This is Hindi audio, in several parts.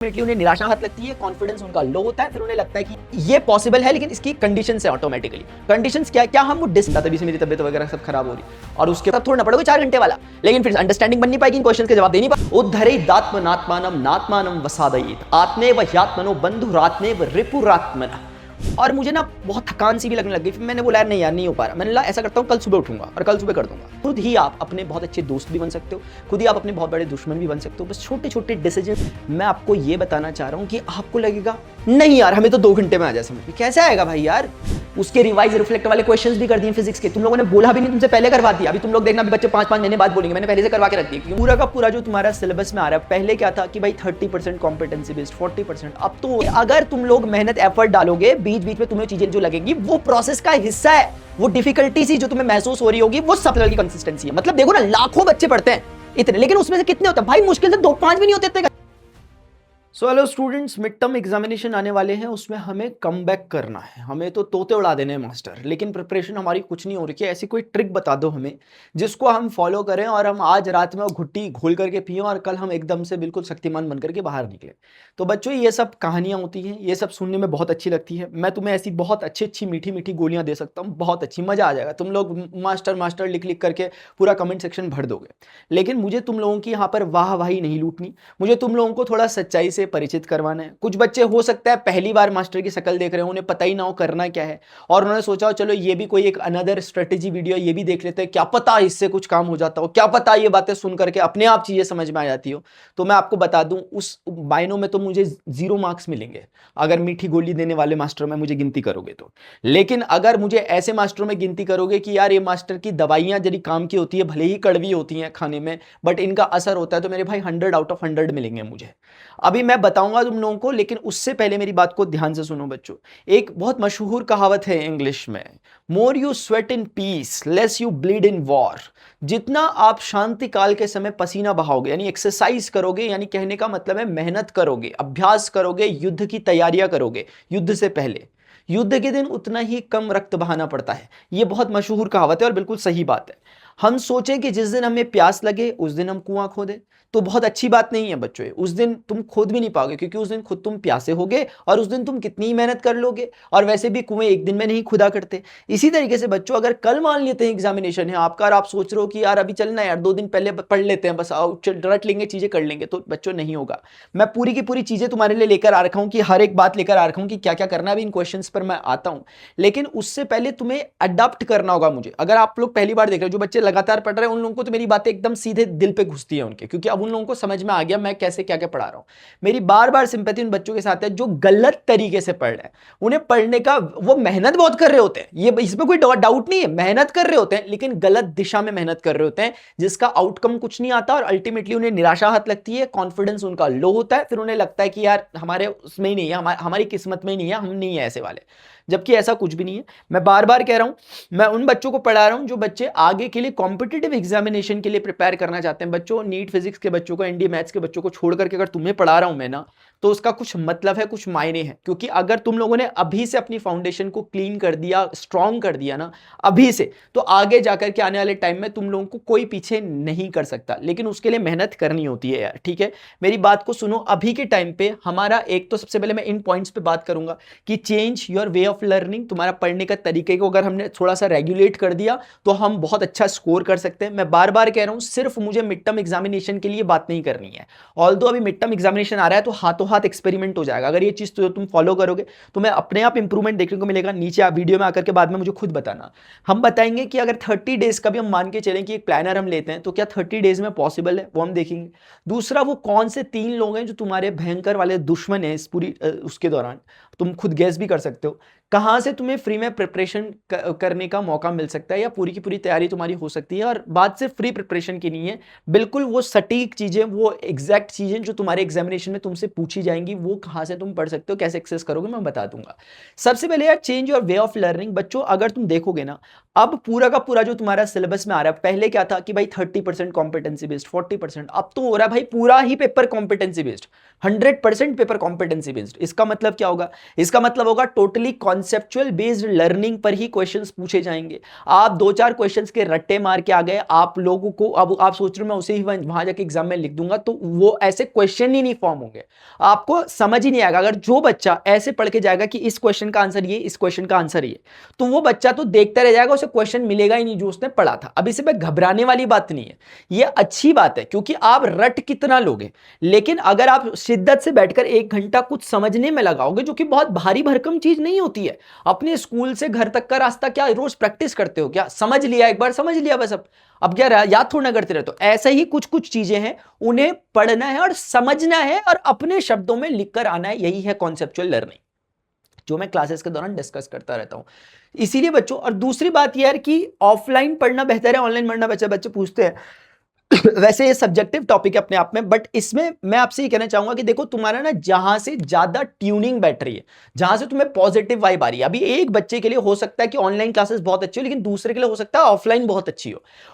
उन्हें निराशा हाथ लगती है, कॉन्फिडेंस उनका लो होता है, फिर उन्हें लगता है कि ये पॉसिबल है, लेकिन इसकी कंडीशंस है ऑटोमेटिकली। कंडीशंस क्या हम वो तभी से मेरी तबीयत वगैरह सब खराब हो रही और उसके बाद थोड़ा पड़ोगे 4 घंटे वाला, लेकिन फिर अंडरस्टैंडिंग बन नहीं पाएगी, इन क्वेश्चंस के जवाब दे नहीं पाए। उद्धरेदात्मनात्मानम नात्मानम वसादयेत आत्मेव ह्यात्मनो बंधुरात्मेव रिपुरात्मनः। और मुझे ना बहुत थकान सी भी लगने लग गई। फिर मैंने बोला यार नहीं यार नहीं हो पा रहा। मैंने बोला ऐसा करता हूँ, कल सुबह उठूंगा और कल सुबह कर दूंगा। खुद ही आप अपने बहुत अच्छे दोस्त भी बन सकते हो, खुद ही आप अपने बहुत बड़े दुश्मन भी बन सकते हो। बस छोटे छोटे डिसीजन मैं आपको ये बताना चाह रहा हूँ कि आपको लगेगा नहीं यार हमें तो 2 घंटे में आ जाए समझ में, कैसे आएगा भाई यार। उसके रिवाइज रिफ्लेक्ट वाले क्वेश्चंस भी कर दिए फिजिक्स के, तुम लोगों ने बोला भी नहीं, तुमसे पहले करवा दिया। अभी तुम लोग देखना, अभी बच्चे 5-5 महीने बाद बोलेंगे मैंने पहले से करवा के रख दिया। पूरा का पूरा जो तुम्हारा सिलेबस में आ रहा है, पहले क्या था कि भाई 30% कॉम्पिटेंसी बेस्ड, 40%। अब तो अगर तुम लोग मेहनत एफर्ट डालोगे, बीच बीच में तुम्हें चीजें जो लगेंगी वो प्रोसेस का हिस्सा है। वो डिफिकल्टी सी जो तुम्हें महसूस हो रही होगी वो सब लेवल की कंसिस्टेंसी है। मतलब देखो ना, लाखों बच्चे पढ़ते हैं इतने, लेकिन उसमें से कितने होते हैं भाई? मुश्किल से 2-5 भी नहीं होते इतने। So hello students, mid term examination आने वाले हैं, उसमें हमें कम बैक करना है। हमें तो तोते उड़ा देने हैं मास्टर, लेकिन प्रिपरेशन हमारी कुछ नहीं हो रही है। ऐसी कोई ट्रिक बता दो हमें जिसको हम फॉलो करें और हम आज रात में वो घुट्टी घोल करके पिएं और कल हम एकदम से बिल्कुल शक्तिमान बन करके बाहर निकले। तो बच्चों ये सब कहानियां होती हैं, ये सब सुनने में बहुत अच्छी लगती है। मैं तुम्हें ऐसी बहुत अच्छी अच्छी मीठी मीठी गोलियां दे सकता हूँ, बहुत अच्छी, मजा आ जाएगा। तुम लोग मास्टर मास्टर लिख लिख करके पूरा कमेंट सेक्शन भर दोगे। लेकिन मुझे तुम लोगों की यहाँ पर वाहवाही नहीं लूटनी, मुझे तुम लोगों को थोड़ा सच्चाई से परिचित करवाना है। कुछ बच्चे हो सकता है पहली बार मास्टर की शक्ल देख रहे हो, उन्हें पता ही ना हो करना क्या है, और उन्होंने सोचा चलो ये भी कोई एक अनदर स्ट्रेटेजी वीडियो ये भी देख लेते हैं, क्या पता इससे कुछ काम हो जाता हो, क्या पता ये बातें सुन करके अपने आप चीजें समझ में आ जाती हो। तो मैं आपको बता दूं, उस मायनों में तो मुझे 0 मार्क्स मिलेंगे अगर मीठी गोली देने वाले मास्टर में मुझे गिनती करोगे तो। लेकिन अगर मुझे ऐसे मास्टरों में गिनती करोगे कि यार ये मास्टर की दवाइयां जरी काम की होती है, भले ही कड़वी होती हैं खाने में, बट इनका असर होता है, तो मेरे भाई 100 आउट ऑफ 100 मिलेंगे मुझे। अभी मैं बताऊंगा तुम लोगों को, लेकिन उससे पहले मेरी बात को ध्यान से सुनो बच्चों। एक बहुत मशहूर कहावत है इंग्लिश में, more you sweat in peace less you bleed in war. जितना आप शांति काल के समय पसीना बहाओगे, यानी एक्सरसाइज करोगे, यानी कहने का मतलब है मेहनत करोगे, अभ्यास करोगे, युद्ध की तैयारियां करोगे युद्ध से पहले, युद्ध के दिन उतना ही कम रक्त बहाना पड़ता है। यह बहुत मशहूर कहावत है और बिल्कुल सही बात है। हम सोचें कि जिस दिन हमें प्यास लगे उस दिन हम कुआं खोदें, तो बहुत अच्छी बात नहीं है बच्चों। उस दिन तुम खोद भी नहीं पाओगे, क्योंकि उस दिन खुद तुम प्यासे होगे और उस दिन तुम कितनी ही मेहनत कर लोगे, और वैसे भी कुएं एक दिन में नहीं खुदा करते। इसी तरीके से बच्चों, अगर कल मान लेते हैं एग्जामिनेशन है आपका और आप सोच रहे हो कि यार अभी चलना यार 2 दिन पहले पढ़ लेते हैं, बस रट लेंगे, चीजें कर लेंगे, तो बच्चों नहीं होगा। मैं पूरी की पूरी चीजें तुम्हारे लिए लेकर आ रखा हूं, कि हर एक बात लेकर आ रखा हूं कि क्या क्या करना है। अभी इन क्वेश्चंस पर मैं आता हूं, लेकिन उससे पहले तुम्हें अडॉप्ट करना होगा मुझे। अगर आप लोग पहली बार देख रहे हो, जो बच्चे लगातार पढ़ रहे हैं, उन लोगों को तो मेरी बातें एकदम सीधे दिल पे घुसती है उनके, क्योंकि अब उन लोगों को समझ में आ गया मैं कैसे क्या क्या पढ़ा रहा हूं। मेरी बार बार सिंपैथी उन बच्चों के साथ है जो गलत तरीके से पढ़ रहे हैं। उन्हें पढ़ने का, वो मेहनत बहुत कर रहे होते हैं, ये इसमें कोई डाउट नहीं है, मेहनत कर रहे होते हैं, लेकिन गलत दिशा में मेहनत कर रहे होते हैं, जिसका आउटकम कुछ नहीं आता और अल्टीमेटली उन्हें निराशा हाथ लगती है, कॉन्फिडेंस उनका लो होता है, फिर उन्हें लगता है कि यार हमारे उसमें ही नहीं है, हमारी किस्मत में ही नहीं है, हम नहीं है ऐसे वाले। जबकि ऐसा कुछ भी नहीं है। मैं बार बार कह रहा हूं, मैं उन बच्चों को पढ़ा रहा हूं जो बच्चे आगे के लिए कॉम्पिटिटिव एग्जामिनेशन के लिए प्रिपेयर करना चाहते हैं। बच्चों, नीट फिजिक्स के बच्चों को, एनडीए मैथ्स के बच्चों को छोड़ करके अगर तुम्हें पढ़ा रहा हूं मैं ना, तो उसका कुछ मतलब है, कुछ मायने हैं। क्योंकि अगर तुम लोगों ने अभी से अपनी फाउंडेशन को क्लीन कर दिया, स्ट्रांग कर दिया ना अभी से, तो आगे जाकर के आने वाले टाइम में तुम लोगों को कोई पीछे नहीं कर सकता। लेकिन उसके लिए मेहनत करनी होती है यार, ठीक है। मेरी बात को सुनो। अभी के टाइम पे हमारा एक तो सबसे पहले मैं इन पॉइंट्स पे बात करूंगा कि change your way of learning. तुम्हारा पढ़ने का तरीके को अगर हमने थोड़ा सा रेगुलेट कर दिया तो हम बहुत अच्छा स्कोर कर सकते हैं। मैं बार बार कह रहा हूं, सिर्फ मुझे मिड टर्म एग्जामिनेशन के लिए बात नहीं करनी है। ऑल्दो अभी मिड टर्म एग्जामिनेशन आ रहा है तो हाथों हाथ एक्सपेरिमेंट हो जाएगा। अगर ये चीज तो तुम फॉलो करोगे तो मैं अपने आप इंप्रूवमेंट देखने को मिलेगा। नीचे आप वीडियो में आकर के बाद में मुझे खुद बताना। हम बताएंगे कि अगर 30 डेज का भी हम मान के चलें कि एक प्लानर हम लेते हैं, तो क्या 30 डेज में पॉसिबल है, वो हम देखेंगे। दूसरा, वो कौन से 3 लोग हैं जो तुम्हारे भयंकर वाले दुश्मन हैं इस पूरी उसके दौरान, तुम खुद गैस भी कर सकते हो। कहां से तुम्हें फ्री में प्रिपरेशन करने का मौका मिल सकता है, या पूरी की पूरी तैयारी तुम्हारी हो सकती है। और बात से फ्री प्रिपरेशन की नहीं है, बिल्कुल वो सटीक चीजें, वो एग्जैक्ट चीजें जो तुम्हारे एग्जामिनेशन में तुमसे पूछी जाएंगी, वो कहां से तुम पढ़ सकते हो, कैसे एक्सेस करोगे, मैं बता दूंगा। सबसे पहले यार, change your way of learning. बच्चों, अगर तुम देखोगे ना, अब पूरा का पूरा जो तुम्हारा सिलेबस में आ रहा है, पहले क्या था कि भाई 30% कॉम्पिटेंसी बेस्ड, 40%, अब तो हो रहा है भाई पूरा ही paper competency based, 100% paper competency based. इसका मतलब क्या होगा? इसका मतलब होगा टोटली कॉन्सेप्चुअल बेस्ड लर्निंग पर ही क्वेश्चंस पूछे जाएंगे। आप 2-4 क्वेश्चंस के रट्टे मार के आ गए, आप लोगों को अब आप सोच रहे हो मैं उसे ही वहां जाके एग्जाम में लिख दूंगा, तो वो ऐसे क्वेश्चन ही नहीं फॉर्म होंगे। आपको समझ ही नहीं आएगा। अगर जो बच्चा ऐसे पढ़ के जाएगा कि इस क्वेश्चन का आंसर ये, इस क्वेश्चन का आंसर ये, तो वो बच्चा तो देखता रह जाएगा, उसे क्वेश्चन मिलेगा ही नहीं जो उसने पढ़ा था। अब इसे पे घबराने वाली बात नहीं है, ये अच्छी बात है, क्योंकि आप रट कितना लोगे, लेकिन अगर आप शिद्दत से बैठकर 1 घंटा कुछ समझने में लगाओगे, जो कि बहुत भारी भरकम चीज नहीं होती है। अपने स्कूल से घर तक का रास्ता क्या रोज प्रैक्टिस करते हो क्या? समझ लिया, एक बार समझ लिया बस, अब क्या याद थोड़ा ना करते रहे। तो ऐसे ही कुछ कुछ चीजें हैं, उन्हें पढ़ना है और समझना है और अपने शब्दों में लिखकर आना है। यही है कॉन्सेप्चुअल लर्निंग, जो मैं क्लासेस के दौरान डिस्कस करता रहता हूं। इसीलिए बच्चों, और दूसरी बात यार कि ऑफलाइन पढ़ना बेहतर है ऑनलाइन पढ़ना बेहतर, बच्चे पूछते हैं। वैसे ये सब्जेक्टिव टॉपिक है अपने आप में, बट इसमें मैं आपसे ये कहना चाहूंगा कि देखो, तुम्हारा ना जहां से ज्यादा ट्यूनिंग बैठ रही है, जहां से तुम्हें पॉजिटिव वाइब आ रही है। अभी एक बच्चे के लिए हो सकता है कि ऑनलाइन क्लासेस बहुत अच्छी हो, लेकिन दूसरे के लिए हो सकता है ऑफलाइन बहुत अच्छी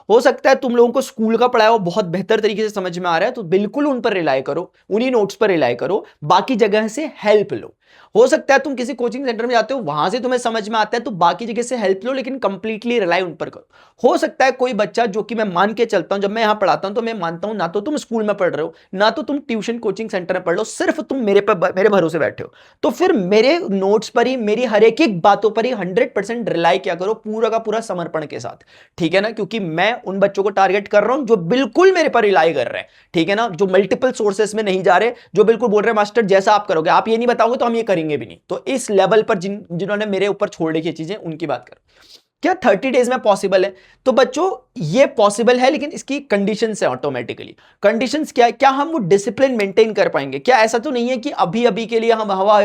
हो सकता है तुम लोगों को स्कूल का पढ़ाया हो बहुत बेहतर तरीके से समझ में आ रहा है, तो बिल्कुल उन पर रिलाई करो, उन्हीं नोट्स पर रिलाई करो, बाकी जगह से हेल्प लो। हो सकता है तुम किसी कोचिंग सेंटर में जाते हो, वहां से तुम्हें समझ में आता है, तो बाकी जगह से हेल्प लो, लेकिन कंप्लीटली रिलाई उन पर करो। हो सकता है कोई बच्चा, जो कि मैं मान के चलता हूं, जब मैं यहां पढ़ाता हूं तो मैं मानता हूं ना तो तुम स्कूल में पढ़ रहे हो, ना तो तुम ट्यूशन कोचिंग सेंटर में पढ़ रहे हो, सिर्फ तुम मेरे भरोसे बैठे हो, तो फिर मेरे नोट्स पर ही, मेरी हर एक बातों पर ही 100% रिलाई क्या करो, पूरा का पूरा समर्पण के साथ, ठीक है ना? क्योंकि मैं उन बच्चों को टारगेट कर रहा हूं जो बिल्कुल मेरे पर रिलाई कर रहे हैं, ठीक है ना? जो मल्टीपल सोर्सेस में नहीं जा रहे, जो बिल्कुल बोल रहे हैं मास्टर जैसा आप करोगे, आप ये नहीं बताओगे तो हम ये करेंगे भी नहीं। तो इस लेवल पर जिन्होंने मेरे ऊपर छोड़ रखी चीजें, उनकी बात करो। क्या 30 डेज में पॉसिबल है? तो बच्चों ये पॉसिबल है, लेकिन इसकी कंडीशंस है ऑटोमेटिकली। कंडीशंस क्या है? क्या हम वो डिसिप्लिन मेंटेन कर पाएंगे? क्या ऐसा तो नहीं है कि अभी अभी के लिए हम हवा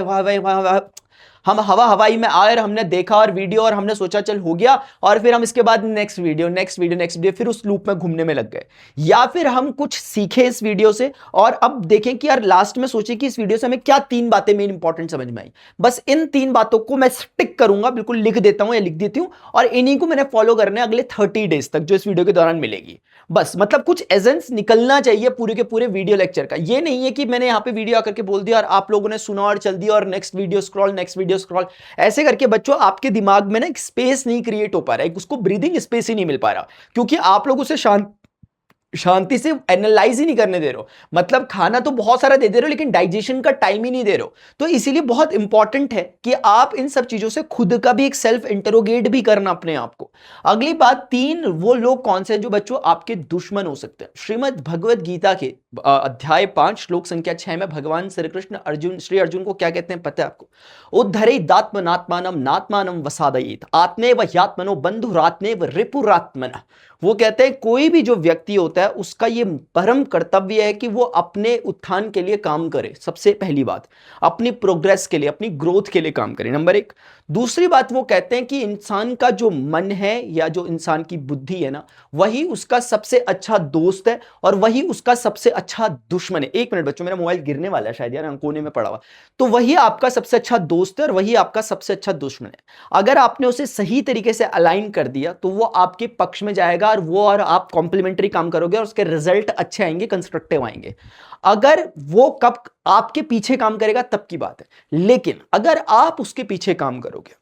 हवाई में आए और हमने देखा और वीडियो और हमने सोचा चल हो गया, और फिर हम इसके बाद नेक्स्ट वीडियो फिर उस लूप में घूमने में लग गए। या फिर हम कुछ सीखे इस वीडियो से और अब देखें कि यार लास्ट में सोचे कि इस वीडियो से हमें क्या 3 बातें मेन इंपॉर्टेंट समझ में आई, बस इन 3 बातों को मैं स्टिक करूंगा, बिल्कुल लिख देता हूं या लिख देती हूं, और इन्हीं को मैंने फॉलो करना है अगले 30 डेज तक, जो इस वीडियो के दौरान मिलेगी। बस मतलब कुछ एसेंस निकलना चाहिए पूरे के पूरे वीडियो लेक्चर का। ये नहीं है कि मैंने यहां पे वीडियो आकर के बोल दिया और आप लोगों ने सुना और चल दिया और नेक्स्ट वीडियो स्क्रॉल, ऐसे करके बच्चों आपके दिमाग में ना एक स्पेस नहीं क्रिएट हो पा रहा है, उसको ब्रीदिंग स्पेस ही नहीं मिल पा रहा, क्योंकि आप लोग उसे शांति से एनालाइज ही नहीं करने दे रहे हो। मतलब खाना तो बहुत सारा दे रहे हो, लेकिन डाइजेशन का टाइम ही नहीं दे रहे हो। तो इसीलिए बहुत इंपॉर्टेंट है कि आप इन सब चीजों से खुद का भी एक सेल्फ इंटरोगेट भी करना अपने आप को। अगली बात, 3 वो लोग कौन से हैं जो बच्चों आपके दुश्मन हो सकते हैं। श्रीमद् भगवद गीता के अध्याय 5 श्लोक संख्या 6 में भगवान श्री कृष्ण श्री अर्जुन को क्या कहते हैं पता है आपको? उद्धरेदात्मनात्मानं नात्मानं वसादयेत् आत्मेव ह्यात्मनो बंधुरात्मेव रिपुरात्मनः। वो कहते हैं कोई भी जो व्यक्ति होता है उसका ये परम कर्तव्य है कि वो अपने उत्थान के लिए काम करे। सबसे पहली बात, अपनी प्रोग्रेस के लिए, अपनी ग्रोथ के लिए काम करे, नंबर 1। दूसरी बात, वो कहते हैं कि इंसान का जो मन है या जो इंसान की बुद्धि है ना, वही उसका सबसे अच्छा दोस्त है और वही उसका सबसे अच्छा दुश्मन है। 1 मिनट बच्चों, मेरा मोबाइल गिरने वाला है शायद यार, कोने में पड़ा हुआ। तो वही आपका सबसे अच्छा दोस्त है और वही आपका सबसे अच्छा दुश्मन है। अगर आपने उसे सही तरीके से अलाइन कर दिया तो वो आपके पक्ष में जाएगा और वो और आप कॉम्प्लीमेंट्री काम करोगे और उसके रिजल्ट अच्छे आएंगे, कंस्ट्रक्टिव आएंगे। अगर वो कब आपके पीछे काम करेगा तब की बात है, लेकिन अगर आप उसके पीछे काम करोगे,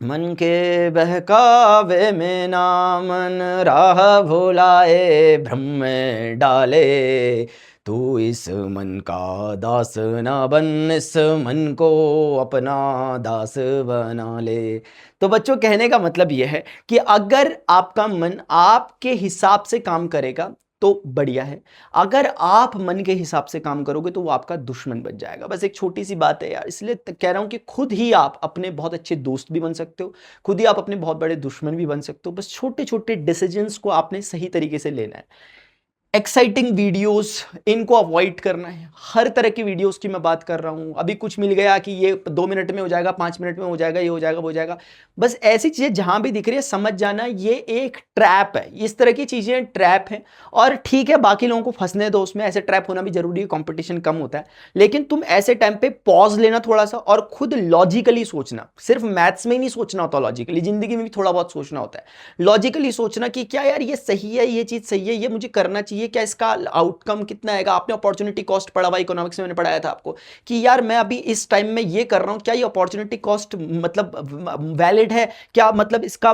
मन के बहकावे में ना मन राह भुलाए, भ्रम में डाले तू इस मन का दास ना बन, इस मन को अपना दास बना ले। तो बच्चों कहने का मतलब यह है कि अगर आपका मन आपके हिसाब से काम करेगा तो बढ़िया है, अगर आप मन के हिसाब से काम करोगे तो वो आपका दुश्मन बन जाएगा। बस एक छोटी सी बात है यार, इसलिए कह रहा हूं कि खुद ही आप अपने बहुत अच्छे दोस्त भी बन सकते हो, खुद ही आप अपने बहुत बड़े दुश्मन भी बन सकते हो। बस छोटे छोटे डिसीजंस को आपने सही तरीके से लेना है। एक्साइटिंग वीडियोस इनको अवॉइड करना है। हर तरह की वीडियोस की मैं बात कर रहा हूं। अभी कुछ मिल गया कि ये 2 मिनट में हो जाएगा, 5 मिनट में हो जाएगा, ये हो जाएगा, वो हो जाएगा, बस ऐसी चीजें जहां भी दिख रही है समझ जाना ये एक ट्रैप है। इस तरह की चीजें ट्रैप है, और ठीक है बाकी लोगों को फंसने दो उसमें, ऐसे ट्रैप होना भी जरूरी है, कंपटीशन कम होता है। लेकिन तुम ऐसे टाइम पे पॉज लेना थोड़ा सा और खुद लॉजिकली सोचना। सिर्फ मैथ्स में ही नहीं सोचना होता लॉजिकली, जिंदगी में भी थोड़ा बहुत सोचना होता है। लॉजिकली सोचना कि क्या यार ये सही है, ये चीज सही है, ये मुझे करना चाहिए चाहिए, क्या इसका आउटकम कितना आएगा। आपने अपॉर्चुनिटी कॉस्ट पढ़ा हुआ, इकोनॉमिक्स में मैंने पढ़ाया था आपको कि यार मैं अभी इस टाइम में ये कर रहा हूँ, क्या ये अपॉर्चुनिटी कॉस्ट मतलब वैलिड है, क्या मतलब इसका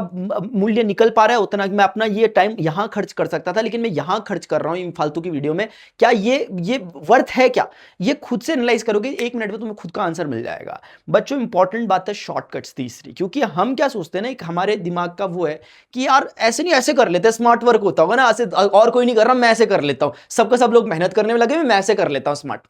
मूल्य निकल पा रहा है उतना कि मैं अपना ये टाइम यहाँ खर्च कर सकता था लेकिन मैं यहाँ खर्च कर रहा हूँ इन फालतू की वीडियो में, क्या ये वर्थ है क्या। ये खुद से एनालाइज करोगे, 1 मिनट में तुम्हें खुद का आंसर मिल जाएगा। बच्चों इंपॉर्टेंट बात है शॉर्टकट्स तीसरी, क्योंकि हम क्या सोचते हैं ना, एक हमारे दिमाग का वो है कि यार ऐसे नहीं ऐसे कर लेते, स्मार्ट वर्क होता होगा ना, ऐसे और कोई नहीं कर रहा मैं ऐसे कर लेता हूं, सबका सब लोग मेहनत करने में लगे मैं ऐसे कर लेता हूं स्मार्ट।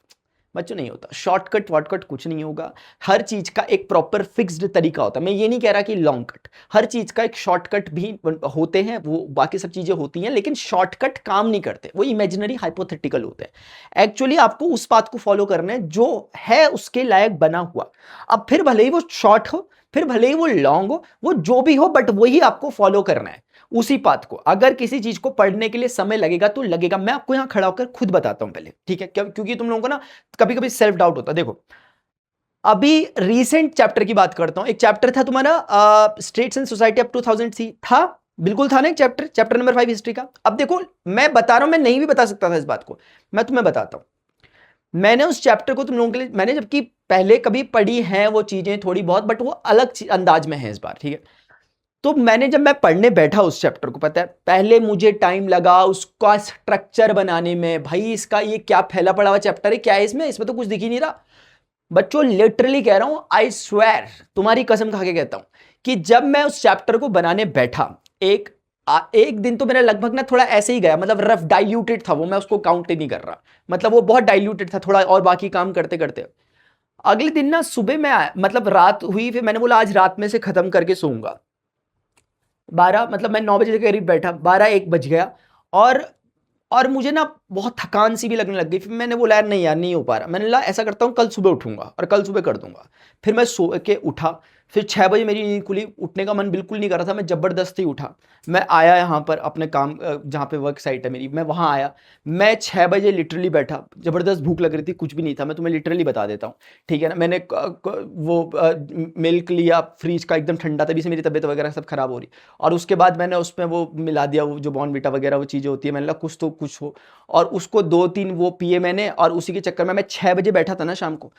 बच्चों नहीं होता, शॉर्टकट वॉटकट कुछ नहीं होगा। हर चीज का एक प्रॉपर फिक्स्ड तरीका होता है। मैं ये नहीं कह रहा कि लॉन्ग कट, हर चीज का एक शॉर्टकट भी होते हैं, वो बाकी सब चीजें होती हैं, लेकिन शॉर्टकट काम नहीं करते, वो इमेजिनरी हाइपोथेटिकल होते हैं। एक्चुअली आपको उस बात को फॉलो करना है जो है उसके लायक बना हुआ। अब फिर भले ही वो शॉर्ट हो, फिर भले ही वो लॉन्ग हो, वो जो भी हो, बट वही आपको फॉलो करना है, उसी पाथ को। अगर किसी चीज को पढ़ने के लिए समय लगेगा तो लगेगा, मैं आपको यहां खड़ा होकर खुद बताता हूं पहले, ठीक है, क्योंकि तुम लोगों को ना कभी कभी सेल्फ डाउट होता है। देखो अभी रीसेंट चैप्टर की बात करता हूं, एक चैप्टर था तुम्हारा स्टेट्स एंड सोसाइटी अप 2000 सी था, बिल्कुल था ना एक चैप्टर नंबर 5 हिस्ट्री का। अब देखो मैं बता रहा हूं, मैं नहीं भी बता सकता था इस बात को, मैं तुम्हें बताता हूं। मैंने उस चैप्टर को तुम लोगों के लिए, मैंने जबकि पहले कभी पढ़ी है वो चीजें थोड़ी बहुत, बट वो अलग अंदाज में है इस बार, ठीक है। तो मैंने जब मैं पढ़ने बैठा उस चैप्टर को, पता है पहले मुझे टाइम लगा उसका स्ट्रक्चर बनाने में। भाई इसका ये क्या फैला पड़ा हुआ चैप्टर है, क्या है इसमें तो कुछ दिख ही नहीं रहा। बच्चों लिटरली कह रहा हूं, आई स्वेयर, तुम्हारी कसम खा के कहता हूं कि जब मैं उस चैप्टर को बनाने बैठा, एक दिन तो मेरा लगभग ना थोड़ा ऐसे ही गया, मतलब रफ डाइल्यूटेड था वो, मैं उसको काउंट ही नहीं कर रहा, मतलब वो बहुत डाइल्यूटेड था थोड़ा, और बाकी काम करते करते। अगले दिन ना सुबह में आया, मतलब रात हुई, फिर मैंने बोला आज रात में से खत्म करके सोऊंगा। 12 मतलब मैं 9 बजे के करीब बैठा, 12-1 बज गया, और मुझे ना बहुत थकान सी भी लगने लग गई। फिर मैंने बोला यार नहीं यार नहीं हो पा रहा, मैंने बोला ऐसा करता हूँ कल सुबह उठूंगा और कल सुबह कर दूंगा। फिर मैं सो के उठा, फिर 6 बजे मेरी नींद खुली, उठने का मन बिल्कुल नहीं कर रहा था, मैं जबरदस्ती उठा। मैं आया यहाँ पर अपने काम जहाँ पे वर्क साइट है मेरी, मैं वहाँ आया, मैं 6 बजे लिटरली बैठा, जबरदस्त भूख लग रही थी, कुछ भी नहीं था, मैं तुम्हें लिटरली बता देता हूँ, ठीक है ना। मैंने वो मिल्क लिया फ्रीज का, एकदम ठंडा, तभी से मेरी तबीयत वगैरह सब खराब हो रही, और उसके बाद मैंने उसमें वो मिला दिया, वो जो बॉर्नवीटा वगैरह वो चीज़ें होती है, मैंने कहा कुछ तो कुछ हो, और उसको 2-3 वो पिए मैंने, और उसी के चक्कर में मैं 6 बजे बैठा था ना शाम को।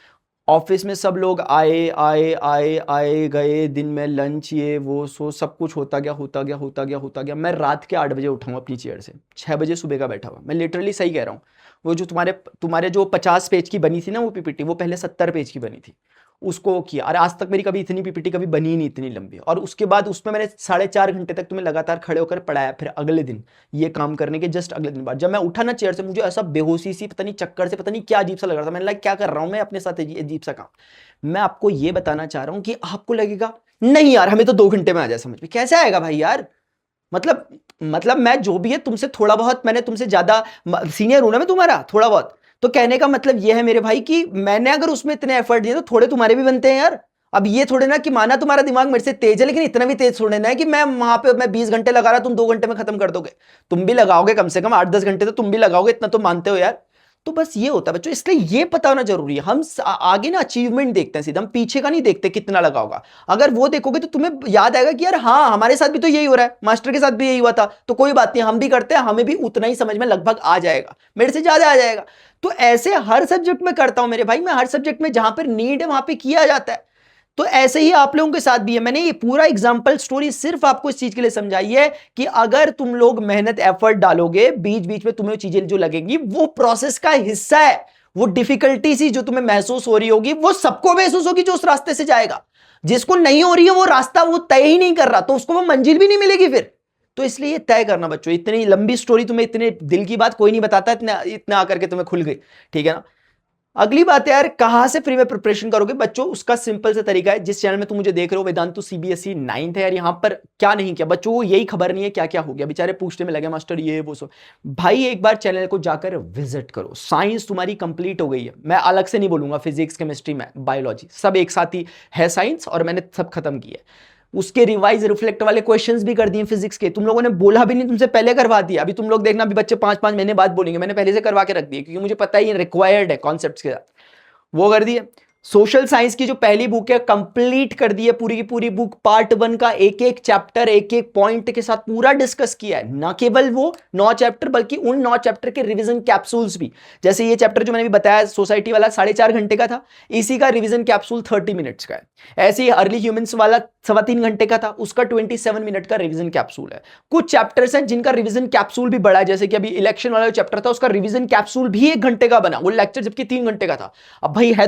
ऑफिस में सब लोग आए आए आए आए गए, दिन में लंच ये वो सो सब कुछ होता गया होता गया होता गया होता गया। मैं रात के 8 बजे उठा हूँ अपनी चेयर से, 6 बजे सुबह का बैठा हुआ, मैं लिटरली सही कह रहा हूँ। वो जो तुम्हारे जो 50 पेज की बनी थी ना वो पीपीटी, वो पहले 70 पेज की बनी थी, उसको किया। और आज तक मेरी कभी इतनी पीपीटी कभी बनी ही नहीं इतनी लंबी। और उसके बाद उसमें मैंने 4.5 घंटे तक तुम्हें लगातार खड़े होकर पढ़ाया। फिर अगले दिन ये काम करने के जस्ट अगले दिन बाद जब मैं उठा ना चेयर से, मुझे ऐसा बेहोशी सी, पता नहीं चक्कर से, पता नहीं क्या अजीब सा लग रहा था। मैंने लगा क्या कर रहा हूं मैं अपने साथ, अजीब सा काम। मैं आपको ये बताना चाह रहा हूं कि आपको लगेगा नहीं यार हमें तो 2 घंटे में आ जाए समझ में, कैसे आएगा भाई यार। मतलब मैं जो भी है तुमसे थोड़ा बहुत, मैंने तुमसे ज्यादा सीनियर हूं ना मैं तुम्हारा थोड़ा बहुत, तो कहने का मतलब ये है मेरे भाई कि मैंने अगर उसमें इतने एफर्ट दिए तो थोड़े तुम्हारे भी बनते हैं यार। अब ये थोड़े ना कि माना तुम्हारा दिमाग मेरे से तेज है, लेकिन इतना भी तेज थोड़े ना है कि मैं वहां पे मैं 20 घंटे लगा रहा, तुम 2 घंटे में खत्म कर दोगे। तुम भी लगाओगे कम से कम 8-10 घंटे तो तुम भी लगाओगे, इतना तो मानते हो यार। तो बस ये होता है बच्चों, इसलिए ये पता होना जरूरी है। हम आगे ना अचीवमेंट देखते हैं सीधा, हम पीछे का नहीं देखते कितना लगा होगा। अगर वो देखोगे तो तुम्हें याद आएगा कि यार हाँ हमारे साथ भी तो यही हो रहा है, मास्टर के साथ भी यही हुआ था, तो कोई बात नहीं हम भी करते हैं, हमें भी उतना ही समझ में लगभग आ जाएगा, मेरे से ज्यादा आ जाएगा। तो ऐसे हर सब्जेक्ट में करता हूं मेरे भाई, मैं हर सब्जेक्ट में जहां पर नीड है वहां पे किया जाता है। तो ऐसे ही आप लोगों के साथ भी है। मैंने ये पूरा एग्जांपल स्टोरी सिर्फ आपको इस चीज के लिए समझाई है कि अगर तुम लोग मेहनत एफर्ट डालोगे, बीच बीच में तुम्हें चीजें जो लगेंगी वो प्रोसेस का हिस्सा है। वो डिफिकल्टी सी जो तुम्हें महसूस हो रही होगी वो सबको महसूस होगी जो उस रास्ते से जाएगा। जिसको नहीं हो रही है वो रास्ता वो तय ही नहीं कर रहा, तो उसको वो मंजिल भी नहीं मिलेगी फिर। तो इसलिए तय करना बच्चों, इतनी लंबी स्टोरी तुम्हें, इतने दिल की बात कोई नहीं बताता, इतना आकर के तुम्हें खुल गई, ठीक है ना। अगली बात है यार, कहां से फ्री में प्रिपरेशन करोगे बच्चों, उसका सिंपल सा तरीका है। जिस चैनल में तुम मुझे देख रहे हो वेदांतु सीबीएसई 9th है यार, यहां पर क्या नहीं किया बच्चों, वो यही खबर नहीं है क्या क्या हो गया, बेचारे पूछने में लगे मास्टर ये वो सो। भाई एक बार चैनल को जाकर विजिट करो, साइंस तुम्हारी कंप्लीट हो गई है। मैं अलग से नहीं बोलूंगा, फिजिक्स केमिस्ट्री मैथ बायोलॉजी सब एक साथ ही है साइंस, और मैंने सब खत्म किया है। उसके रिवाइज रिफ्लेक्ट वाले क्वेश्चंस भी कर दिए फिजिक्स के, तुम लोगों ने बोला भी नहीं, तुमसे पहले करवा दिया। अभी तुम लोग देखना, अभी बच्चे 5-5 महीने बाद बोलेंगे, मैंने पहले से करवा के रख दिए, क्योंकि मुझे पता ही रिक्वायर्ड है कॉन्सेप्ट्स के साथ, वो कर दिए। सोशल साइंस की जो पहली बुक है कंप्लीट कर दी है, पूरी की पूरी बुक पार्ट 1 का एक एक चैप्टर एक एक पॉइंट के साथ पूरा डिस्कस किया है। ना केवल वो 9 चैप्टर बल्कि उन 9 चैप्टर के रिवीजन कैप्सूल्स भी। जैसे ये चैप्टर जो मैंने भी बताया सोसाइटी वाला 4.5 घंटे का था, इसी का रिवीजन कैप्सूल 30 मिनट्स का है। ऐसे ही अर्ली ह्यूमंस वाला 3.25 घंटे का था, उसका 27 मिनट का रिवीजन कैप्सूल है। कुछ चैप्टर्स हैं जिनका रिवीजन कैप्सूल भी बड़ा है, जैसे कि अभी इलेक्शन वाला चैप्टर था उसका रिवीजन कैप्सूल भी 1 घंटे का बना, वो लेक्चर जबकि 3 घंटे का था। अब भाई है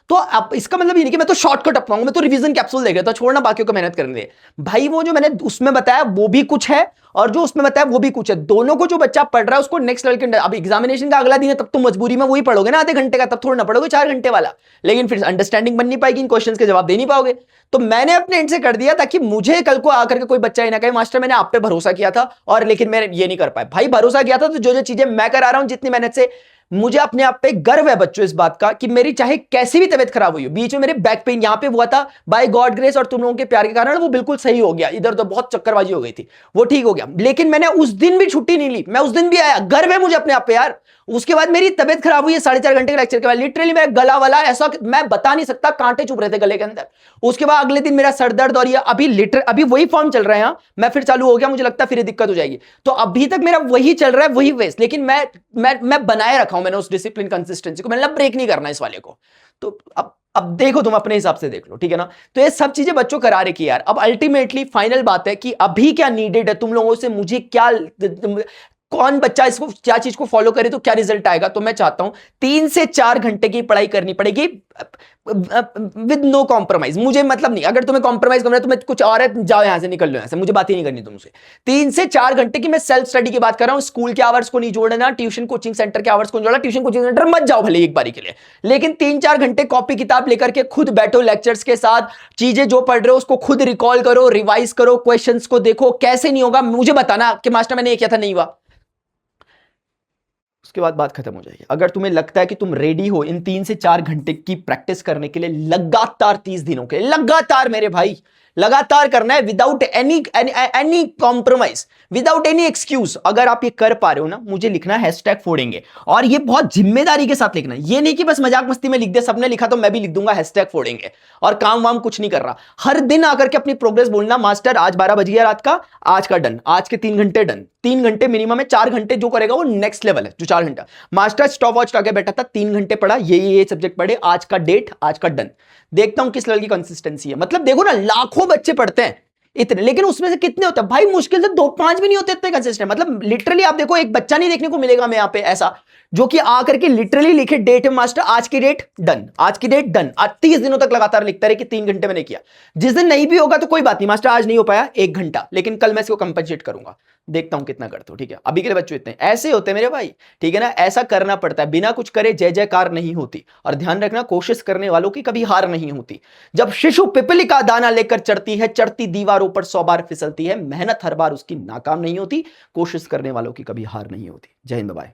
तो अब इसका मतलब ये नहीं कि मैं तो शॉर्टकट अपनाऊंगा, मैं तो रिवीजन कैप्सूल देख रहा था, छोड़ना बाकियों को मेहनत करने दे भाई। वो जो मैंने उसमें बताया वो भी कुछ है और जो उसमें बताया वो भी कुछ है। दोनों को जो बच्चा पढ़ रहा है उसको नेक्स्ट लेवल के, अब एग्जामिनेशन का अगला दिन है तब तो मजबूरी में वही पढ़ोगे ना आधे घंटे का, तब थोड़ा ना पढ़ोगे 4 घंटे वाला। लेकिन फिर अंडरस्टैंडिंग बन नहीं पाएगी, इन क्वेश्चंस के जवाब दे नहीं पाओगे। तो मैंने अपने एंड से कर दिया ताकि मुझे कल को आकर के कोई बच्चा ही ना कहे मास्टर मैंने आप पे भरोसा किया था और लेकिन मैं ये नहीं कर पाया। भाई भरोसा किया था तो जो जो चीजें मैं करा रहा हूं जितनी मेहनत से, मुझे अपने आप पे गर्व है बच्चों इस बात का कि मेरी चाहे कैसी भी तबीयत खराब हुई हो, बीच में मेरे बैक पेन यहां पे हुआ था, बाय गॉड ग्रेस और तुम लोगों के प्यार के कारण वो बिल्कुल सही हो गया। इधर तो बहुत चक्करबाजी हो गई थी, वो ठीक हो गया। लेकिन मैंने उस दिन भी छुट्टी नहीं ली, मैं उस दिन भी आया, गर्व है मुझे अपने आप पे यार। उसके बाद मेरी तबीयत खराब हुई है 4.5 घंटे के लेक्चर के बाद, लिटरली मेरा गला वाला ऐसा मैं बता नहीं सकता, कांटे चुभ रहे थे गले के अंदर। उसके बाद अगले दिन मेरा सर दर्द और ये अभी वही फॉर्म चल रहा है। मैं फिर चालू हो गया, मुझे लगता है फिर दिक्कत हो जाएगी। तो अभी तक मेरा वही चल रहा है, वही वेस्ट, लेकिन मैं बनाए रखा हूं मैंने उस डिसिप्लिन कंसिस्टेंसी को, मैंने ब्रेक नहीं करना इस वाले को। तो अब देखो तुम अपने हिसाब से देख लो, ठीक है ना। तो ये सब चीजें बच्चों करा रखी है यार। अब अल्टीमेटली फाइनल बात है कि अभी क्या नीडेड है तुम लोगों से, मुझे क्या, कौन बच्चा इसको क्या चीज को फॉलो करे तो क्या रिजल्ट आएगा। तो मैं चाहता हूं 3 से 4 घंटे की पढ़ाई करनी पड़ेगी विद नो कॉम्प्रोमाइज। मुझे मतलब नहीं अगर तुम्हें कॉम्प्रोमाइज करना है तो मैं कुछ और है, जाओ यहां से, निकल लो यहां से, मुझे बात ही नहीं करनी तुमसे। 3 से 4 घंटे की मैं सेल्फ स्टडी की बात कर रहा हूं। स्कूल के आवर्स को नहीं जोड़ना, ट्यूशन कोचिंग सेंटर के आवर्स को नहीं जोड़ना। ट्यूशन कोचिंग सेंटर मत जाओ भले एक बारी के लिए, लेकिन 3-4 घंटे कॉपी किताब लेकर के खुद बैठो, लेक्चर्स के साथ चीजें जो पढ़ रहे हो उसको खुद रिकॉल करो, रिवाइज करो, क्वेश्चंस को देखो। कैसे नहीं होगा मुझे बताना कि मास्टर मैंने ये किया था नहीं हुआ, उसके बाद बात खत्म हो जाएगी। अगर तुम्हें लगता है कि तुम रेडी हो इन 3 से 4 घंटे की प्रैक्टिस करने के लिए लगातार 30 दिनों के, लगातार मेरे भाई लगातार करना है, without any compromise, without any excuse. अगर आप ये कर पा रहे हो ना, मुझे लिखना हैशटैग फोड़ेंगे, और ये बहुत जिम्मेदारी के साथ लिखना है। ये नहीं कि बस मजाक मस्ती में लिख दे, सबने लिखा तो मैं भी लिख दूंगा हैशटैग फोड़ेंगे, और काम वाम कुछ नहीं कर रहा। हर दिन आकर के अपनी प्रोग्रेस बोलना, मास्टर आज 12 बज गया रात का, आज का डन, आज के 3 घंटे डन। 3 घंटे मिनिमम है, 4 घंटे जो करेगा वो नेक्स्ट लेवल है। जो 4 घंटा मास्टर स्टॉप वॉच लगा बैठा था, 3 घंटे पढ़ा, ये सब्जेक्ट पढ़े, आज का डेट, आज का डन। देखता हूं किस लेवल की कंसिस्टेंसी है। मतलब देखो ना, लाखों बच्चे पढ़ते हैं इतने, लेकिन उसमें से कितने होते हैं भाई, मुश्किल से 2-5 भी नहीं होते इतने कंसिस्टेंट। मतलब लिटरली आप देखो, एक बच्चा नहीं देखने को मिलेगा मैं यहाँ पे ऐसा जो कि आकर के लिटरली लिखे डेट है मास्टर, आज की डेट डन, आज की डेट डन, आज 30 दिनों तक लगातार लिखता रहे कि 3 घंटे मैंने किया। जिस दिन नहीं भी होगा तो कोई बात नहीं, मास्टर आज नहीं हो पाया 1 घंटा, लेकिन कल मैं इसको कंपनसेट करूंगा। देखता हूं कितना करते हो, ठीक है। अभी के लिए बच्चों इतने ऐसे होते हैं मेरे भाई, ठीक है ना। ऐसा करना पड़ता है, बिना कुछ करे जय जयकार नहीं होती। और ध्यान रखना, कोशिश करने वालों की कभी हार नहीं होती। जब शिशु पिपली का दाना लेकर चढ़ती है, चढ़ती दीवारों पर 100 बार फिसलती है, मेहनत हर बार उसकी नाकाम नहीं होती। कोशिश करने वालों की कभी हार नहीं होती। जय हिंद, बाय।